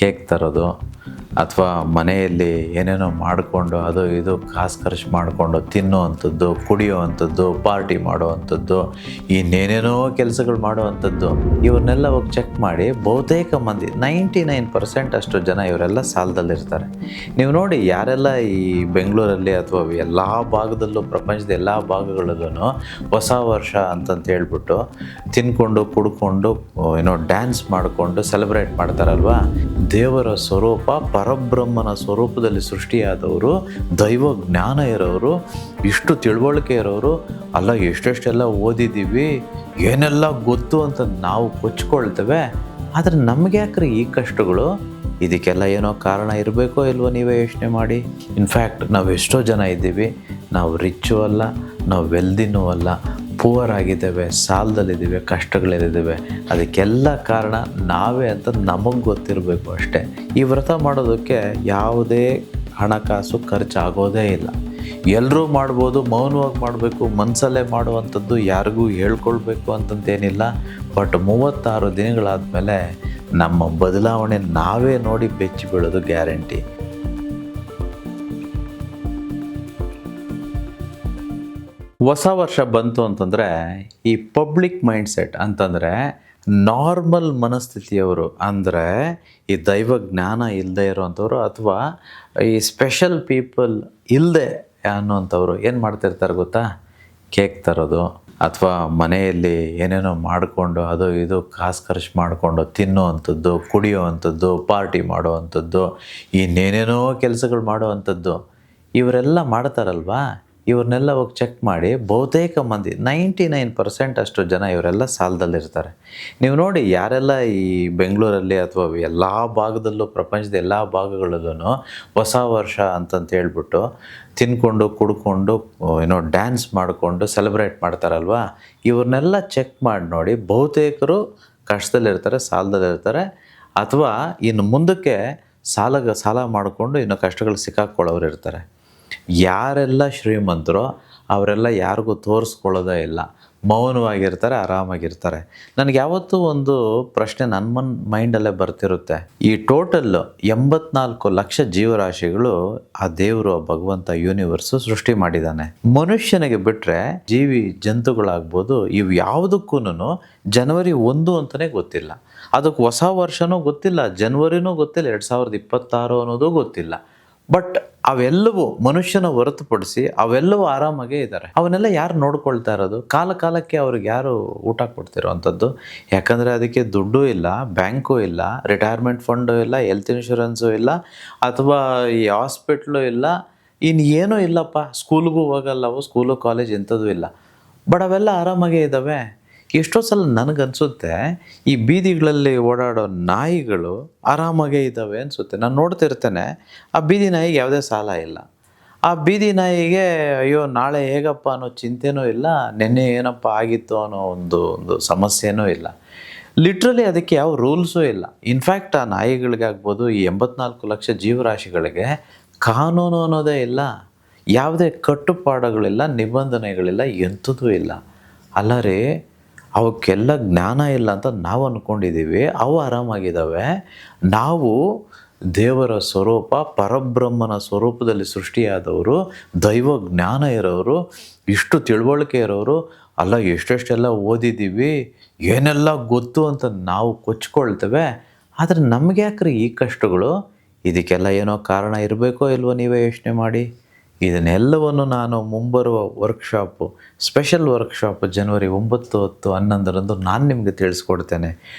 Cake ತರೋದು ಅಥವಾ ಮನೆಯಲ್ಲಿ ಏನೇನೋ ಮಾಡಿಕೊಂಡು ಅದು ಇದು ಕಾಸು ಖರ್ಚು ಮಾಡಿಕೊಂಡು ತಿನ್ನೋವಂಥದ್ದು, ಕುಡಿಯೋವಂಥದ್ದು, ಪಾರ್ಟಿ ಮಾಡೋವಂಥದ್ದು, ಇನ್ನೇನೇನೋ ಕೆಲಸಗಳು ಮಾಡೋವಂಥದ್ದು, ಇವ್ರನ್ನೆಲ್ಲ ಹೋಗಿ ಚೆಕ್ ಮಾಡಿ ಬಹುತೇಕ ಮಂದಿ 99% ಅಷ್ಟು ಜನ ಇವರೆಲ್ಲ ಸಾಲದಲ್ಲಿರ್ತಾರೆ. ನೀವು ನೋಡಿ ಯಾರೆಲ್ಲ ಈ ಬೆಂಗಳೂರಲ್ಲಿ ಅಥವಾ ಎಲ್ಲ ಭಾಗದಲ್ಲೂ, ಪ್ರಪಂಚದ ಎಲ್ಲ ಭಾಗಗಳಲ್ಲೂ ಹೊಸ ವರ್ಷ ಅಂತಂತ ಹೇಳ್ಬಿಟ್ಟು ತಿನ್ಕೊಂಡು ಕುಡ್ಕೊಂಡು ಡ್ಯಾನ್ಸ್ ಮಾಡಿಕೊಂಡು ಸೆಲೆಬ್ರೇಟ್ ಮಾಡ್ತಾರಲ್ವ. ದೇವರ ಸ್ವರೂಪ, ಪರಬ್ರಹ್ಮನ ಸ್ವರೂಪದಲ್ಲಿ ಸೃಷ್ಟಿಯಾದವರು, ದೈವ ಜ್ಞಾನ ಇರೋರು, ಇಷ್ಟು ತಿಳುವಳಿಕೆ ಇರೋರು, ಅಲ್ಲ ಎಷ್ಟೆಷ್ಟೆಲ್ಲ ಓದಿದ್ದೀವಿ, ಏನೆಲ್ಲ ಗೊತ್ತು ಅಂತ ನಾವು ಕೊಚ್ಕೊಳ್ತೇವೆ. ಆದರೆ ನಮಗೆ ಯಾಕ್ರಿ ಈ ಕಷ್ಟಗಳು? ಇದಕ್ಕೆಲ್ಲ ಏನೋ ಕಾರಣ ಇರಬೇಕೋ ಇಲ್ವೋ ನೀವೇ ಯೋಚನೆ ಮಾಡಿ. ಇನ್ಫ್ಯಾಕ್ಟ್ ನಾವು ಎಷ್ಟೋ ಜನ ಇದ್ದೀವಿ, ನಾವು ರಿಚ್ಚು ಅಲ್ಲ, ನಾವು ವೆಲ್ದಿನೂ ಅಲ್ಲ, ಪೂವರ್ ಆಗಿದ್ದೇವೆ, ಸಾಲದಲ್ಲಿದ್ದೀವಿ, ಕಷ್ಟಗಳಿದ್ದೇವೆ. ಅದಕ್ಕೆಲ್ಲ ಕಾರಣ ನಾವೇ ಅಂತ ನಮಗೆ ಗೊತ್ತಿರಬೇಕು ಅಷ್ಟೇ. ಈ ವ್ರತ ಮಾಡೋದಕ್ಕೆ ಯಾವುದೇ ಹಣಕಾಸು ಖರ್ಚಾಗೋದೇ ಇಲ್ಲ. ಎಲ್ಲರೂ ಮಾಡ್ಬೋದು, ಮೌನವಾಗಿ ಮಾಡಬೇಕು, ಮನಸ್ಸಲ್ಲೇ ಮಾಡುವಂಥದ್ದು, ಯಾರಿಗೂ ಹೇಳ್ಕೊಳ್ಬೇಕು ಅಂತಂತೇನಿಲ್ಲ. ಬಟ್ 36 ದಿನಗಳಾದಮೇಲೆ ನಮ್ಮ ಬದಲಾವಣೆ ನಾವೇ ನೋಡಿ ಬೆಚ್ಚಿ ಬೀಳೋದು ಗ್ಯಾರಂಟಿ. ಹೊಸ ವರ್ಷ ಬಂತು ಅಂತಂದರೆ ಈ ಪಬ್ಲಿಕ್ ಮೈಂಡ್ಸೆಟ್ ಅಂತಂದರೆ ನಾರ್ಮಲ್ ಮನಸ್ಥಿತಿಯವರು, ಅಂದರೆ ಈ ದೈವ ಜ್ಞಾನ ಇಲ್ಲದೆ ಇರೋವಂಥವ್ರು ಅಥವಾ ಈ ಸ್ಪೆಷಲ್ ಪೀಪಲ್ ಇಲ್ಲದೆ ಅನ್ನೋವಂಥವ್ರು ಏನು ಮಾಡ್ತಿರ್ತಾರೆ ಗೊತ್ತಾ? ಕೇಕ್ ತರೋದು ಅಥವಾ ಮನೆಯಲ್ಲಿ ಏನೇನೋ ಮಾಡಿಕೊಂಡು ಅದು ಇದು ಕಾಸು ಖರ್ಚು ಮಾಡಿಕೊಂಡು ತಿನ್ನೋವಂಥದ್ದು, ಕುಡಿಯೋವಂಥದ್ದು, ಪಾರ್ಟಿ ಮಾಡೋವಂಥದ್ದು, ಇನ್ನೇನೇನೋ ಕೆಲಸಗಳು ಮಾಡೋವಂಥದ್ದು, ಇವರೆಲ್ಲ ಮಾಡ್ತಾರಲ್ವಾ. ಇವ್ರನ್ನೆಲ್ಲ ಹೋಗಿ ಚೆಕ್ ಮಾಡಿ ಬಹುತೇಕ ಮಂದಿ 99% ಅಷ್ಟು ಜನ ಇವರೆಲ್ಲ ಸಾಲದಲ್ಲಿರ್ತಾರೆ. ನೀವು ನೋಡಿ ಯಾರೆಲ್ಲ ಈ ಬೆಂಗಳೂರಲ್ಲಿ ಅಥವಾ ಎಲ್ಲ ಭಾಗದಲ್ಲೂ, ಪ್ರಪಂಚದ ಎಲ್ಲ ಭಾಗಗಳಲ್ಲೂ ಹೊಸ ವರ್ಷ ಅಂತಂತ ಹೇಳ್ಬಿಟ್ಟು ತಿನ್ಕೊಂಡು ಕುಡ್ಕೊಂಡು ಡ್ಯಾನ್ಸ್ ಮಾಡಿಕೊಂಡು ಸೆಲೆಬ್ರೇಟ್ ಮಾಡ್ತಾರಲ್ವ. ಇವ್ರನ್ನೆಲ್ಲ ಚೆಕ್ ಮಾಡಿ ನೋಡಿ, ಬಹುತೇಕರು ಕಷ್ಟದಲ್ಲಿರ್ತಾರೆ, ಸಾಲದಲ್ಲಿರ್ತಾರೆ, ಅಥವಾ ಇನ್ನು ಮುಂದಕ್ಕೆ ಸಾಲ ಮಾಡಿಕೊಂಡು ಇನ್ನು ಕಷ್ಟಗಳು ಸಿಕ್ಕಾಕ್ಕೊಳ್ಳೋರು ಇರ್ತಾರೆ. ಯಾರೆಲ್ಲ ಶ್ರೀಮಂತರೋ ಅವರೆಲ್ಲ ಯಾರಿಗೂ ತೋರಿಸ್ಕೊಳ್ಳೋದೇ ಇಲ್ಲ, ಮೌನವಾಗಿರ್ತಾರೆ, ಆರಾಮಾಗಿರ್ತಾರೆ. ನನಗೆ ಯಾವತ್ತೂ ಒಂದು ಪ್ರಶ್ನೆ ನನ್ನ ಮೈಂಡಲ್ಲೇ ಬರ್ತಿರುತ್ತೆ. ಈ ಟೋಟಲ್ಲು 84 ಲಕ್ಷ ಜೀವರಾಶಿಗಳು ಆ ದೇವರು, ಆ ಭಗವಂತ, ಯೂನಿವರ್ಸು ಸೃಷ್ಟಿ ಮಾಡಿದ್ದಾನೆ. ಮನುಷ್ಯನಿಗೆ ಬಿಟ್ಟರೆ ಜೀವಿ ಜಂತುಗಳಾಗ್ಬೋದು, ಇವು ಯಾವುದಕ್ಕೂ ಜನವರಿ 1 ಅಂತಲೇ ಗೊತ್ತಿಲ್ಲ. ಅದಕ್ಕೆ ಹೊಸ ವರ್ಷನೂ ಗೊತ್ತಿಲ್ಲ, ಜನವರಿನೂ ಗೊತ್ತಿಲ್ಲ, 2026 ಅನ್ನೋದು ಗೊತ್ತಿಲ್ಲ. ಬಟ್ ಅವೆಲ್ಲವೂ ಮನುಷ್ಯನ ಹೊರತುಪಡಿಸಿ ಅವೆಲ್ಲವೂ ಆರಾಮಾಗೇ ಇದ್ದಾರೆ. ಅವನ್ನೆಲ್ಲ ಯಾರು ನೋಡ್ಕೊಳ್ತಾ ಇರೋದು? ಕಾಲಕ್ಕೆ ಅವ್ರಿಗೆ ಯಾರು ಊಟ ಕೊಡ್ತಿರೋವಂಥದ್ದು? ಯಾಕಂದರೆ ಅದಕ್ಕೆ ದುಡ್ಡು ಇಲ್ಲ, ಬ್ಯಾಂಕು ಇಲ್ಲ, ರಿಟೈರ್ಮೆಂಟ್ ಫಂಡು ಇಲ್ಲ, ಹೆಲ್ತ್ ಇನ್ಶೂರೆನ್ಸು ಇಲ್ಲ, ಅಥವಾ ಈ ಹಾಸ್ಪಿಟ್ಲು ಇಲ್ಲ, ಇನ್ನೇನೂ ಇಲ್ಲಪ್ಪ. ಸ್ಕೂಲ್ಗೂ ಹೋಗಲ್ಲ, ಅವು ಸ್ಕೂಲು ಕಾಲೇಜ್ ಎಂಥದ್ದು ಇಲ್ಲ. ಬಟ್ ಅವೆಲ್ಲ ಆರಾಮಾಗೇ ಇದ್ದಾವೆ. ಎಷ್ಟೋ ಸಲ ನನಗನ್ಸುತ್ತೆ ಈ ಬೀದಿಗಳಲ್ಲಿ ಓಡಾಡೋ ನಾಯಿಗಳು ಆರಾಮಾಗೇ ಇದ್ದಾವೆ ಅನಿಸುತ್ತೆ. ನಾನು ನೋಡ್ತಿರ್ತೇನೆ, ಆ ಬೀದಿ ನಾಯಿಗೆ ಯಾವುದೇ ಸಾಲ ಇಲ್ಲ. ಆ ಬೀದಿ ನಾಯಿಗೆ ಅಯ್ಯೋ ನಾಳೆ ಹೇಗಪ್ಪ ಅನ್ನೋ ಚಿಂತೆನೂ ಇಲ್ಲ, ನೆನ್ನೆ ಏನಪ್ಪ ಆಗಿತ್ತು ಅನ್ನೋ ಒಂದು ಸಮಸ್ಯೆನೂ ಇಲ್ಲ. ಲಿಟ್ರಲಿ ಅದಕ್ಕೆ ಯಾವ ರೂಲ್ಸೂ ಇಲ್ಲ. ಇನ್ಫ್ಯಾಕ್ಟ್ ಆ ನಾಯಿಗಳಿಗಾಗ್ಬೋದು, ಈ 84 ಲಕ್ಷ ಜೀವರಾಶಿಗಳಿಗೆ ಕಾನೂನು ಅನ್ನೋದೇ ಇಲ್ಲ, ಯಾವುದೇ ಕಟ್ಟುಪಾಡುಗಳಿಲ್ಲ, ನಿಬಂಧನೆಗಳಿಲ್ಲ, ಎಂಥದೂ ಇಲ್ಲ. ಅಲ್ಲ ರೀ, ಅವಕ್ಕೆಲ್ಲ ಜ್ಞಾನ ಇಲ್ಲ ಅಂತ ನಾವು ಅಂದ್ಕೊಂಡಿದ್ದೀವಿ. ಅವು ಆರಾಮಾಗಿದ್ದಾವೆ. ನಾವು ದೇವರ ಸ್ವರೂಪ, ಪರಬ್ರಹ್ಮನ ಸ್ವರೂಪದಲ್ಲಿ ಸೃಷ್ಟಿಯಾದವರು, ದೈವ ಜ್ಞಾನ ಇರೋರು, ಇಷ್ಟು ತಿಳುವಳಿಕೆ ಇರೋರು, ಅಲ್ಲ ಎಷ್ಟೆಷ್ಟೆಲ್ಲ ಓದಿದ್ದೀವಿ, ಏನೆಲ್ಲ ಗೊತ್ತು ಅಂತ ನಾವು ಕೊಚ್ಕೊಳ್ತೇವೆ. ಆದರೆ ನಮಗೆ ಯಾಕ್ರಿ ಈ ಕಷ್ಟಗಳು? ಇದಕ್ಕೆಲ್ಲ ಏನೋ ಕಾರಣ ಇರಬೇಕೋ ಇಲ್ವೋ ನೀವೇ ಯೋಚನೆ ಮಾಡಿ. ಇದನ್ನೆಲ್ಲವನ್ನು ನಾನು ಮುಂಬರುವ ವರ್ಕ್ಶಾಪು, ಸ್ಪೆಷಲ್ ವರ್ಕ್ಶಾಪು ಜನವರಿ 9, 10, 11ರಂದು ನಾನು ನಿಮಗೆ ತಿಳಿಸ್ಕೊಡ್ತೇನೆ.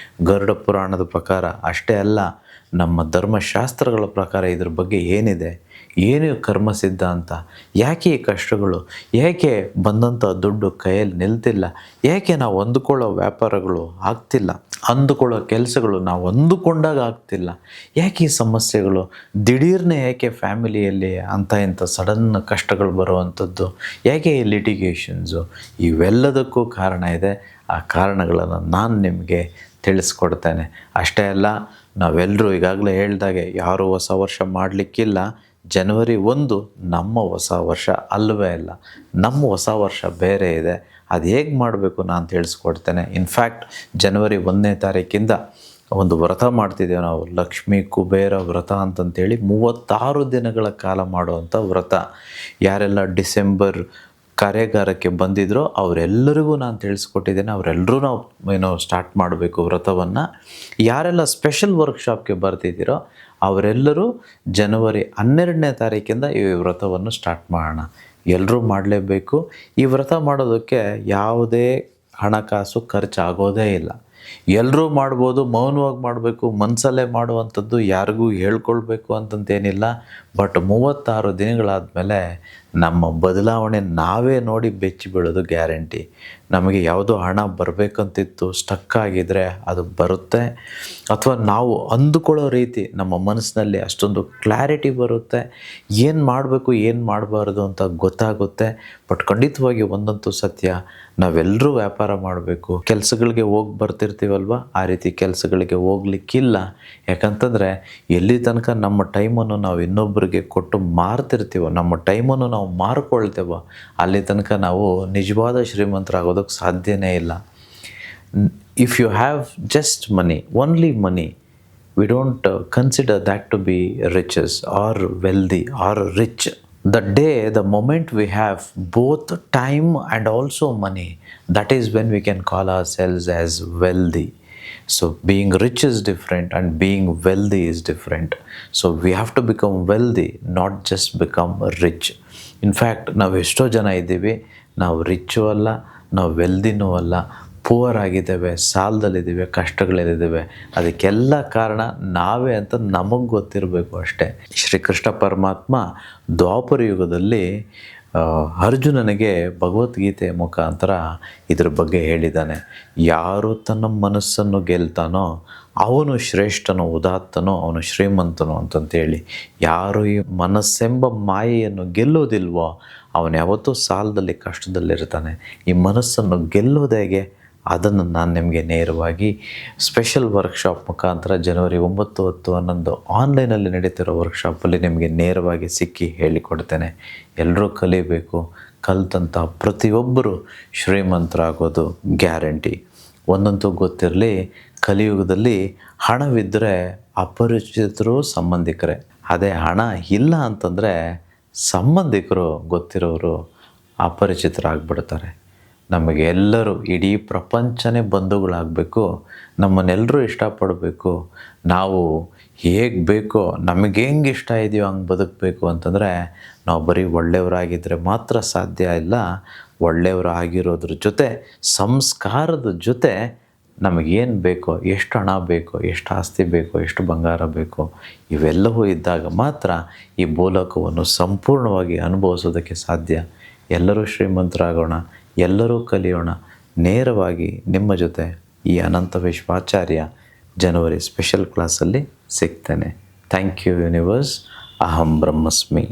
ಗರುಡ ಪುರಾಣದ ಪ್ರಕಾರ ಅಷ್ಟೇ ಅಲ್ಲ, ನಮ್ಮ ಧರ್ಮಶಾಸ್ತ್ರಗಳ ಪ್ರಕಾರ ಇದ್ರ ಬಗ್ಗೆ ಏನಿದೆ, ಏನು ಕರ್ಮ ಸಿದ್ಧಾಂತ, ಯಾಕೆ ಈ ಕಷ್ಟಗಳು, ಏಕೆ ಬಂದಂಥ ದುಡ್ಡು ಕೈಯಲ್ಲಿ ನಿಲ್ತಿಲ್ಲ, ಏಕೆ ನಾವು ಅಂದುಕೊಳ್ಳೋ ವ್ಯಾಪಾರಗಳು ಆಗ್ತಿಲ್ಲ, ಅಂದುಕೊಳ್ಳೋ ಕೆಲಸಗಳು ನಾವು ಅಂದುಕೊಂಡಾಗ ಆಗ್ತಿಲ್ಲ, ಯಾಕೆ ಈ ಸಮಸ್ಯೆಗಳು, ದಿಢೀರ್ನೇ ಏಕೆ ಫ್ಯಾಮಿಲಿಯಲ್ಲಿ ಇಂಥ ಸಡನ್ ಕಷ್ಟಗಳು ಬರುವಂಥದ್ದು, ಯಾಕೆ ಈ ಲಿಟಿಗೇಷನ್ಸು, ಇವೆಲ್ಲದಕ್ಕೂ ಕಾರಣ ಇದೆ. ಆ ಕಾರಣಗಳನ್ನು ನಾನು ನಿಮಗೆ ತಿಳಿಸ್ಕೊಡ್ತೇನೆ. ಅಷ್ಟೇ ಅಲ್ಲ, ನಾವೆಲ್ಲರೂ ಈಗಾಗಲೇ ಹೇಳ್ದಾಗೆ ಯಾರೂ ಹೊಸ ವರ್ಷ ಮಾಡಲಿಕ್ಕಿಲ್ಲ. ಜನವರಿ 1 ನಮ್ಮ ಹೊಸ ವರ್ಷ ಅಲ್ಲವೇ ಇಲ್ಲ. ನಮ್ಮ ಹೊಸ ವರ್ಷ ಬೇರೆ ಇದೆ. ಅದು ಹೇಗೆ ಮಾಡಬೇಕು ನಾನು ತಿಳಿಸ್ಕೊಡ್ತೇನೆ. ಇನ್ಫ್ಯಾಕ್ಟ್ ಜನವರಿ 1ನೇ ತಾರೀಕಿಂದ ಒಂದು ವ್ರತ ಮಾಡ್ತಿದ್ದೇವೆ ನಾವು, ಲಕ್ಷ್ಮೀ ಕುಬೇರ ವ್ರತ ಅಂತಂತೇಳಿ 36 ದಿನಗಳ ಕಾಲ ಮಾಡುವಂಥ ವ್ರತ. ಯಾರೆಲ್ಲ ಡಿಸೆಂಬರ್ ಕಾರ್ಯಾಗಾರಕ್ಕೆ ಬಂದಿದ್ರೋ ಅವರೆಲ್ಲರಿಗೂ ನಾನು ತಿಳಿಸ್ಕೊಟ್ಟಿದ್ದೇನೆ. ಅವರೆಲ್ಲರೂ ನಾವು ಸ್ಟಾರ್ಟ್ ಮಾಡಬೇಕು ವ್ರತವನ್ನು. ಯಾರೆಲ್ಲ ಸ್ಪೆಷಲ್ ವರ್ಕ್ಶಾಪ್ಗೆ ಬರ್ತಿದ್ದೀರೋ ಅವರೆಲ್ಲರೂ ಜನವರಿ 12ನೇ ತಾರೀಕಿಂದ ಈ ವ್ರತವನ್ನು ಸ್ಟಾರ್ಟ್ ಮಾಡೋಣ. ಎಲ್ಲರೂ ಮಾಡಲೇಬೇಕು. ಈ ವ್ರತ ಮಾಡೋದಕ್ಕೆ ಯಾವುದೇ ಹಣಕಾಸು ಖರ್ಚಾಗೋದೇ ಇಲ್ಲ. ಎಲ್ಲರೂ ಮಾಡ್ಬೋದು, ಮೌನವಾಗಿ ಮಾಡಬೇಕು, ಮನಸಲ್ಲೇ ಮಾಡುವಂಥದ್ದು, ಯಾರಿಗೂ ಹೇಳ್ಕೊಳ್ಬೇಕು ಅಂತಂತೇನಿಲ್ಲ. ಬಟ್ 36 ದಿನಗಳಾದಮೇಲೆ ನಮ್ಮ ಬದಲಾವಣೆ ನಾವೇ ನೋಡಿ ಬೆಚ್ಚಿ ಬೀಳೋದು ಗ್ಯಾರಂಟಿ. ನಮಗೆ ಯಾವುದೋ ಹಣ ಬರಬೇಕಂತಿತ್ತು, ಸ್ಟಕ್ ಆಗಿದ್ದರೆ ಅದು ಬರುತ್ತೆ. ಅಥವಾ ನಾವು ಅಂದುಕೊಳ್ಳೋ ರೀತಿ ನಮ್ಮ ಮನಸ್ಸಿನಲ್ಲಿ ಅಷ್ಟೊಂದು ಕ್ಲಾರಿಟಿ ಬರುತ್ತೆ, ಏನು ಮಾಡಬೇಕು ಏನು ಮಾಡಬಾರ್ದು ಅಂತ ಗೊತ್ತಾಗುತ್ತೆ. ಬಟ್ ಖಂಡಿತವಾಗಿ ಒಂದಂತೂ ಸತ್ಯ, ನಾವೆಲ್ಲರೂ ವ್ಯಾಪಾರ ಮಾಡಬೇಕು. ಕೆಲಸಗಳಿಗೆ ಹೋಗಿ ಬರ್ತಿರ್ತೀವಲ್ವ, ಆ ರೀತಿ ಕೆಲಸಗಳಿಗೆ ಹೋಗ್ಲಿಕ್ಕಿಲ್ಲ. ಯಾಕಂತಂದರೆ ಎಲ್ಲಿ ತನಕ ನಮ್ಮ ಟೈಮನ್ನು ನಾವು ಇನ್ನೊಬ್ಬರಿಗೆ ಕೊಟ್ಟು ಮಾರ್ತಿರ್ತೀವೋ, ನಮ್ಮ ಟೈಮನ್ನು ನಾವು ಮಾರ್ಕೊಳ್ತೇವೋ, ಅಲ್ಲಿ ತನಕ ನಾವು ನಿಜವಾದ ಶ್ರೀಮಂತರಾಗೋದಕ್ಕೆ ಸಾಧ್ಯನೇ ಇಲ್ಲ. If you have just money, only money, we don't consider that to be riches or wealthy or rich. The moment we have both time and also money, that is when we can call ourselves as wealthy. So being rich is different and being wealthy is different. So we have to become wealthy, not just become rich. In fact, ನಾವು ಎಷ್ಟೋ ಜನ ಇದ್ದೀವಿ, ನಾವು rich ಅಲ್ಲ, ನಾವು ವೆಲ್ದಿನೂ ಅಲ್ಲ, poor ಆಗಿದ್ದೇವೆ, ಸಾಲದಲ್ಲಿದ್ದೇವೆ, ಕಷ್ಟಗಳಲ್ಲಿದ್ದೇವೆ. ಅದಕ್ಕೆಲ್ಲ ಕಾರಣ ನಾವೇ ಅಂತ ನಮಗೆ ಗೊತ್ತಿರಬೇಕು ಅಷ್ಟೇ. ಶ್ರೀಕೃಷ್ಣ ಪರಮಾತ್ಮ ದ್ವಾಪರ ಯುಗದಲ್ಲಿ ಅರ್ಜುನನಿಗೆ ಭಗವದ್ಗೀತೆ ಮುಖಾಂತರ ಇದ್ರ ಬಗ್ಗೆ ಹೇಳಿದ್ದಾನೆ. ಯಾರು ತನ್ನ ಮನಸ್ಸನ್ನು ಗೆಲ್ತಾನೋ ಅವನು ಶ್ರೇಷ್ಠನೋ, ಉದಾತ್ತನೋ, ಅವನು ಶ್ರೀಮಂತನೋ ಅಂತಂತೇಳಿ. ಯಾರು ಈ ಮನಸ್ಸೆಂಬ ಮಾಯೆಯನ್ನು ಗೆಲ್ಲೋದಿಲ್ವೋ ಅವನು ಯಾವತ್ತೂ ಸಾಲದಲ್ಲಿ ಕಷ್ಟದಲ್ಲಿರ್ತಾನೆ. ಈ ಮನಸ್ಸನ್ನು ಗೆಲ್ಲೋದು ಹೇಗೆ, ಅದನ್ನು ನಾನು ನಿಮಗೆ ನೇರವಾಗಿ ಸ್ಪೆಷಲ್ ವರ್ಕ್ಶಾಪ್ ಮುಖಾಂತರ ಜನವರಿ 9, 10, 11 ಆನ್ಲೈನಲ್ಲಿ ನಡೀತಿರೋ ವರ್ಕ್ಶಾಪಲ್ಲಿ ನಿಮಗೆ ನೇರವಾಗಿ ಸಿಕ್ಕಿ ಹೇಳಿಕೊಡ್ತೇನೆ. ಎಲ್ಲರೂ ಕಲಿಬೇಕು. ಕಲಿತಂಥ ಪ್ರತಿಯೊಬ್ಬರು ಶ್ರೀಮಂತರಾಗೋದು ಗ್ಯಾರಂಟಿ. ಒಂದಂತೂ ಗೊತ್ತಿರಲಿ, ಕಲಿಯುಗದಲ್ಲಿ ಹಣವಿದ್ದರೆ ಅಪರಿಚಿತರು ಸಂಬಂಧಿಕರೇ. ಅದೇ ಹಣ ಇಲ್ಲ ಅಂತಂದರೆ ಸಂಬಂಧಿಕರು, ಗೊತ್ತಿರೋರು ಅಪರಿಚಿತರಾಗ್ಬಿಡ್ತಾರೆ. ನಮಗೆ ಎಲ್ಲರೂ, ಇಡೀ ಪ್ರಪಂಚನೇ ಬಂಧುಗಳಾಗಬೇಕು, ನಮ್ಮನ್ನೆಲ್ಲರೂ ಇಷ್ಟಪಡಬೇಕು. ನಾವು ಹೇಗೆ ಬೇಕೋ, ನಮಗೆ ಹೆಂಗೆ ಇಷ್ಟ ಇದೆಯೋ ಹಂಗೆ ಬದುಕಬೇಕು ಅಂತಂದರೆ ನಾವು ಬರೀ ಒಳ್ಳೆಯವರಾಗಿದ್ದರೆ ಮಾತ್ರ ಸಾಧ್ಯ ಇಲ್ಲ. ಒಳ್ಳೆಯವರಾಗಿರೋದ್ರ ಜೊತೆ, ಸಂಸ್ಕಾರದ ಜೊತೆ ನಮಗೇನು ಬೇಕೋ, ಎಷ್ಟು ಹಣ ಬೇಕೋ, ಎಷ್ಟು ಆಸ್ತಿ ಬೇಕೋ, ಎಷ್ಟು ಬಂಗಾರ ಬೇಕೋ, ಇವೆಲ್ಲವೂ ಇದ್ದಾಗ ಮಾತ್ರ ಈ ಭೂಲೋಕವನ್ನು ಸಂಪೂರ್ಣವಾಗಿ ಅನುಭವಿಸೋದಕ್ಕೆ ಸಾಧ್ಯ. ಎಲ್ಲರೂ ಶ್ರೀಮಂತರಾಗೋಣ, ಎಲ್ಲರೂ ಕಲಿಯೋಣ. ನೇರವಾಗಿ ನಿಮ್ಮ ಜೊತೆ ಈ ಅನಂತ ವಿಶ್ವಾಚಾರ್ಯ ಜನವರಿ ಸ್ಪೆಷಲ್ ಕ್ಲಾಸಲ್ಲಿ ಸಿಗ್ತೇನೆ. Thank you universe. ಅಹಂ ಬ್ರಹ್ಮಸ್ಮಿ.